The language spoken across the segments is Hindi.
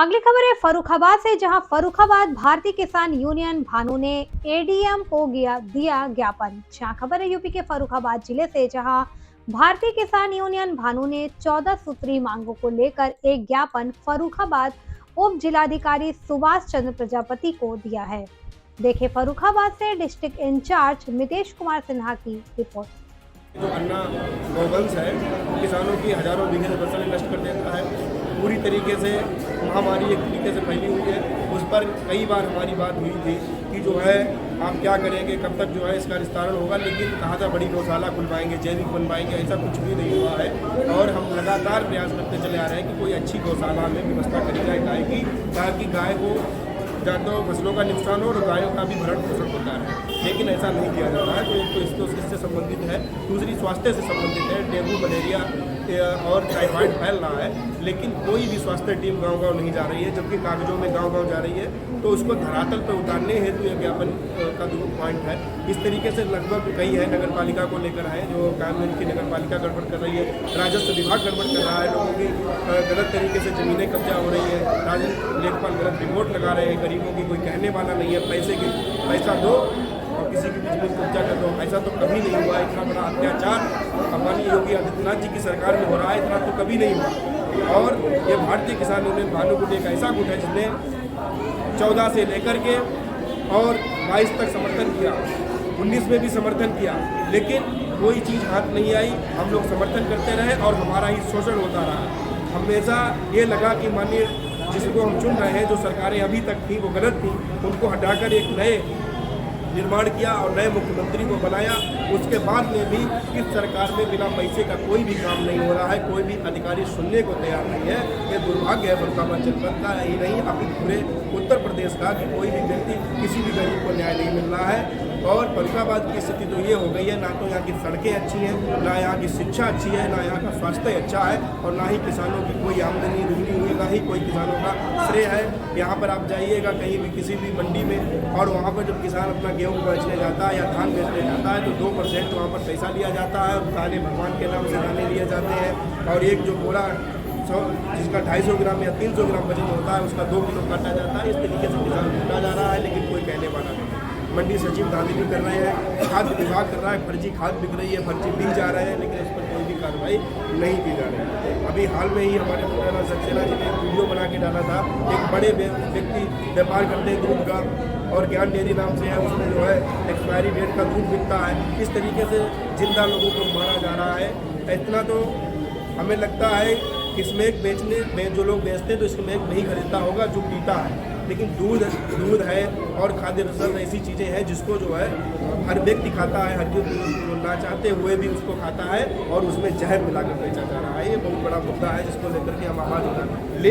अगली खबर है फर्रुखाबाद से, जहां फर्रुखाबाद भारतीय किसान यूनियन भानु ने एडीएम को दिया ज्ञापन। जहां खबर है यूपी के फर्रुखाबाद जिले से, जहां भारतीय किसान यूनियन भानु ने 14 सूत्री मांगों को लेकर एक ज्ञापन फर्रुखाबाद उप जिलाधिकारी सुभाष चंद्र प्रजापति को दिया है। देखे फर्रुखाबाद से डिस्ट्रिक्ट इंचार्ज मितेश कुमार सिन्हा की रिपोर्ट। जो अन्ना गौवंश है, किसानों की हजारों बीघे से फसलें नष्ट कर देता है। पूरी तरीके से महामारी एक तरीके से फैली हुई है। उस पर कई बार हमारी बात हुई थी कि जो है आप क्या करेंगे, कब तक जो है इसका निस्तारण होगा, लेकिन कहा था बड़ी गौशाला खुलवाएंगे, जैविक बनवाएंगे, ऐसा कुछ भी नहीं हुआ है। और हम लगातार प्रयास करते चले आ रहे हैं कि कोई अच्छी गौशाला में व्यवस्था करी जाए गाय की, ताकि गाय को या तो फसलों का नुकसान हो और गायों का भी भरण पोषण होता है, लेकिन ऐसा नहीं किया जा रहा है। तो एक तो इससे संबंधित है, दूसरी स्वास्थ्य से संबंधित है। डेंगू, मलेरिया और टाइफाइड फैल रहा है, लेकिन कोई भी स्वास्थ्य टीम गांव-गांव नहीं जा रही है, जबकि कागजों में गांव-गांव जा रही है। तो उसको धरातल पर उतारने हेतु यह ज्ञापन का जो पॉइंट है, इस तरीके से लगभग कई है नगर पालिका को लेकर है, जो कानून की नगर पालिका गड़बड़ कर रही है, राजस्व विभाग गड़बड़ कर रहा है, लोगों की गलत तरीके से ज़मीनें कब्जा हो रही है, राजस्व लेखपाल गलत रिपोर्ट लगा रहे हैं, गरीबों की कोई कहने वाला नहीं है। पैसा दो और किसी की भी जमीन कब्जा कर दो, ऐसा तो कभी नहीं हुआ। इतना बड़ा अत्याचार माननीय योगी आदित्यनाथ जी की सरकार में हो रहा है, इतना तो कभी नहीं हुआ। और ये भारतीय किसान यूनियन भानु गुट एक ऐसा गुट है जिसने 14 से लेकर के और 22 तक समर्थन किया, 19 में भी समर्थन किया, लेकिन कोई चीज़ हाथ नहीं आई। हम लोग समर्थन करते रहे और हमारा ही शोषण होता रहा। हमेशा ये लगा कि माननीय जिसको हम चुन रहे हैं, जो सरकारें अभी तक थी वो गलत थी, उनको हटाकर एक नए निर्माण किया और नए मुख्यमंत्री को बनाया। उसके बाद में भी इस सरकार में बिना पैसे का कोई भी काम नहीं हो रहा है, कोई भी अधिकारी सुनने को तैयार नहीं है। ये दुर्भाग्य है फर्रुखाबाद जनपद का ही नहीं, अभी पूरे उत्तर प्रदेश का, कि कोई भी व्यक्ति, किसी भी गरीब को न्याय नहीं मिल रहा है। और फर्रुखाबाद की स्थिति तो ये हो गई है, ना तो यहाँ की सड़कें अच्छी हैं, ना यहाँ की शिक्षा अच्छी है, ना यहाँ का स्वास्थ्य अच्छा है, और ना ही किसानों की कोई आमदनी रुकी हुई, ना ही कोई किसानों का श्रेय है। यहाँ पर आप जाइएगा कहीं भी किसी भी मंडी में, और वहाँ पर जब किसान अपना गेहूँ बेचने जाता है या धान बेचने जाता है, तो 2% वहाँ पर पैसा लिया जाता है, और दाने भगवान के नाम से दाने लिए जाते हैं। और एक जो बोरा जिसका 250 ग्राम या 300 ग्राम वजन होता है, उसका 2 किलो काटा जाता है। इस तरीके से किसान लूटा जा रहा है, लेकिन कोई कहने वाला नहीं। मंडी सचिव धांधली कर रहे हैं, खाद्य विभाग कर रहा है, फर्जी खाद बिक रही है, फर्जी बीज जा रहे हैं, लेकिन इस पर कोई भी कार्रवाई नहीं की जा रही है। अभी हाल में ही हमारे मौलाना सक्सेना जी ने एक वीडियो बना के डाला था, एक बड़े व्यक्ति व्यापार करते हैं दूध का, और ज्ञान डेयरी नाम से है, उसमें जो है एक्सपायरी डेट का दूध बिकता है। इस तरीके से जिंदा लोगों को मारा जा रहा है। इतना तो हमें लगता है कि स्मैक बेचने में जो लोग बेचते हैं तो स्मैक नहीं खरीदता होगा जो पीता है, लेकिन दूध है और खाद्य रसद ऐसी चीज़ें हैं जिसको जो है हर व्यक्ति खाता है, हर कोई ना चाहते हुए भी उसको खाता है, और उसमें जहर मिलाकर बेचा जा रहा है। ये बहुत बड़ा मुद्दा है जिसको लेकर के हम आवाज़ उठाते।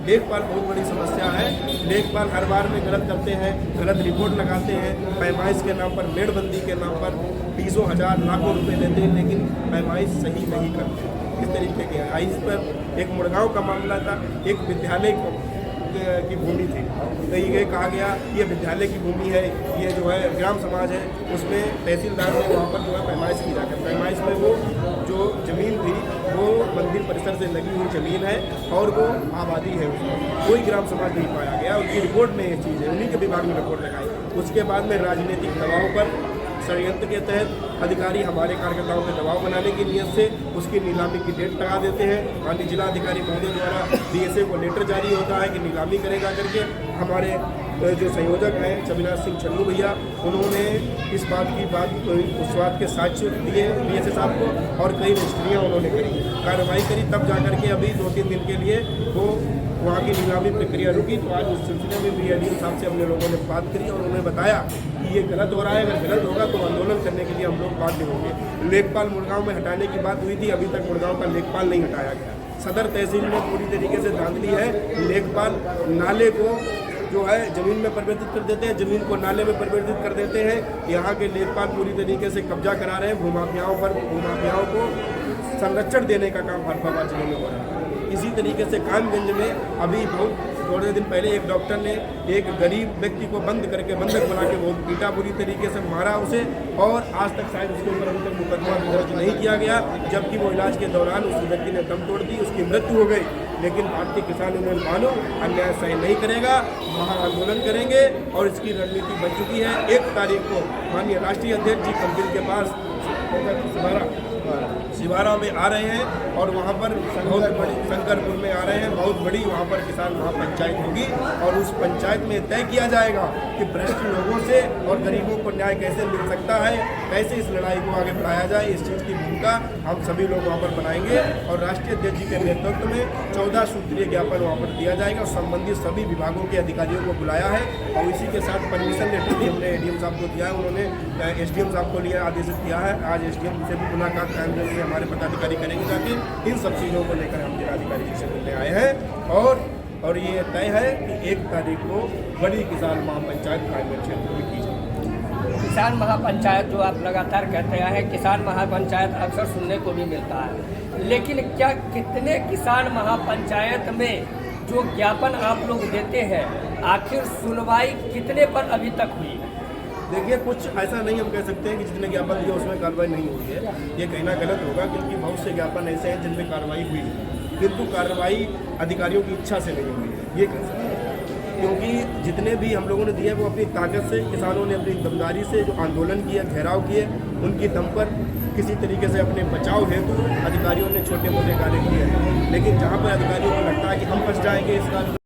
लेखपाल बहुत बड़ी समस्या है। लेखपाल हर बार में गलत करते हैं, गलत रिपोर्ट लगाते हैं, पैमाइश के नाम पर, मेड़बंदी के नाम पर 20,000 लाखों रुपए लेते हैं, लेकिन पैमाइश सही नहीं करते। इस तरीके के इस पर एक मुड़गांव का मामला था, एक विद्यालय की भूमि थी, तो ये कहा गया ये विद्यालय की भूमि है, ये जो है ग्राम समाज है, उसमें तहसीलदार ने वहाँ पर जो है पैमाइश की जाकर, पैमाइश में वो जो ज़मीन थी वो मंदिर परिसर से लगी हुई ज़मीन है और वो आबादी है, उसमें कोई ग्राम समाज नहीं पाया गया। उनकी रिपोर्ट में ये चीज़ है, उन्हीं के विभाग में रिपोर्ट लगाई। उसके बाद में राजनीतिक दबाव पर, षड्यंत्र के तहत अधिकारी हमारे कार्यकर्ताओं पर दबाव बनाने की नीयत से उसकी नीलामी की डेट लगा देते हैं। माननीय जिलाधिकारी महोदय द्वारा डीएसए को लेटर जारी होता है कि नीलामी करेगा करके। हमारे जो संयोजक हैं अविनाश सिंह छन्नू भैया, उन्होंने इस बात उस बात के साक्ष्य दिए डीएसए साहब को, और कई रजिस्ट्रियाँ उन्होंने करी, कार्रवाई करी, तब जाकर के अभी 2-3 दिन के लिए वो वहाँ की नीलामी प्रक्रिया रुकी। तो आज उस सिलसिले में BLDO साहब से हमने लोगों ने बात करी और उन्होंने बताया कि ये गलत हो रहा है, अगर गलत होगा तो आंदोलन करने के लिए हम लोग बाध्य होंगे। लेखपाल मुड़गांव में हटाने की बात हुई थी, अभी तक मुड़गांव का लेखपाल नहीं हटाया गया। सदर तहसील में पूरी तरीके से धांधली है। लेखपाल नाले को जो है ज़मीन में परिवर्तित कर देते हैं, ज़मीन को नाले में परिवर्तित कर देते हैं। यहाँ के लेखपाल पूरी तरीके से कब्जा करा रहे हैं। भूमाफियाओं को संरक्षण देने का काम फर्रुखाबाद जिले में हो रहा है। इसी तरीके से कानगंज में अभी बहुत थोड़े दिन पहले एक डॉक्टर ने एक गरीब व्यक्ति को बंद करके बंधक बना के बहुत पीटा, बुरी तरीके से मारा उसे, और आज तक शायद उसके ऊपर अभी तक मुकदमा दर्ज नहीं किया गया, जबकि वो इलाज के दौरान उस व्यक्ति ने दम तोड़ दी, उसकी मृत्यु हो गई। लेकिन भारतीय किसान यूनियन भानु अन्याय सही नहीं करेगा, महा आंदोलन करेंगे और इसकी रणनीति बन चुकी है। 1 तारीख को माननीय राष्ट्रीय अध्यक्ष जी कंपिल के पास सिवारा में आ रहे हैं और वहाँ पर बहुत बड़ी शंकरपुर में आ रहे हैं, बहुत बड़ी वहाँ पर किसान महापंचायत होगी और उस पंचायत में तय किया जाएगा कि भ्रष्ट लोगों से और गरीबों को न्याय कैसे मिल सकता है, कैसे इस लड़ाई को आगे बढ़ाया जाए। इस चीज़ की भूमिका हम सभी लोग वहाँ पर बनाएंगे और राष्ट्रीय अध्यक्ष जी के नेतृत्व में 14 सूत्रीय ज्ञापन वहाँ पर दिया जाएगा और संबंधित सभी विभागों के अधिकारियों को बुलाया है और इसी के साथ परमिशन लेटर भी हमने ADM साहब को दिया है, उन्होंने SDM साहब को लिया आदेशित किया है। आज SDM से भी मुलाकात कायम करके हमारे पदाधिकारी करेंगे, ताकि इन सब चीज़ों को लेकर हम जिलाधिकारी जी से मिलने आए हैं और ये तय है कि 1 तारीख को बड़ी किसान महापंचायत ग्रामीण क्षेत्र में की जाए। किसान महापंचायत जो आप लगातार कहते हैं, किसान महापंचायत अक्सर सुनने को भी मिलता है, लेकिन क्या कितने किसान महापंचायत में जो ज्ञापन आप लोग देते हैं, आखिर सुनवाई कितने पर अभी तक हुई? देखिए, कुछ ऐसा नहीं हम कह सकते हैं कि जितने ज्ञापन दिए उसमें कार्रवाई नहीं हुई है, ये कहना गलत होगा, क्योंकि बहुत से ज्ञापन ऐसे हैं जिनमें कार्रवाई हुई है, किंतु कार्रवाई अधिकारियों की इच्छा से नहीं हुई है, ये कह सकते हैं। क्योंकि जितने भी हम लोगों ने दिए वो अपनी ताकत से, किसानों ने अपनी दमदारी से जो आंदोलन किया, घेराव किए, उनकी दम पर किसी तरीके से अपने बचाव हेतु अधिकारियों ने छोटे मोटे कार्य किए हैं। लेकिन जहाँ पर अधिकारियों को लगता है कि हम फंस जाएंगे इस कार्य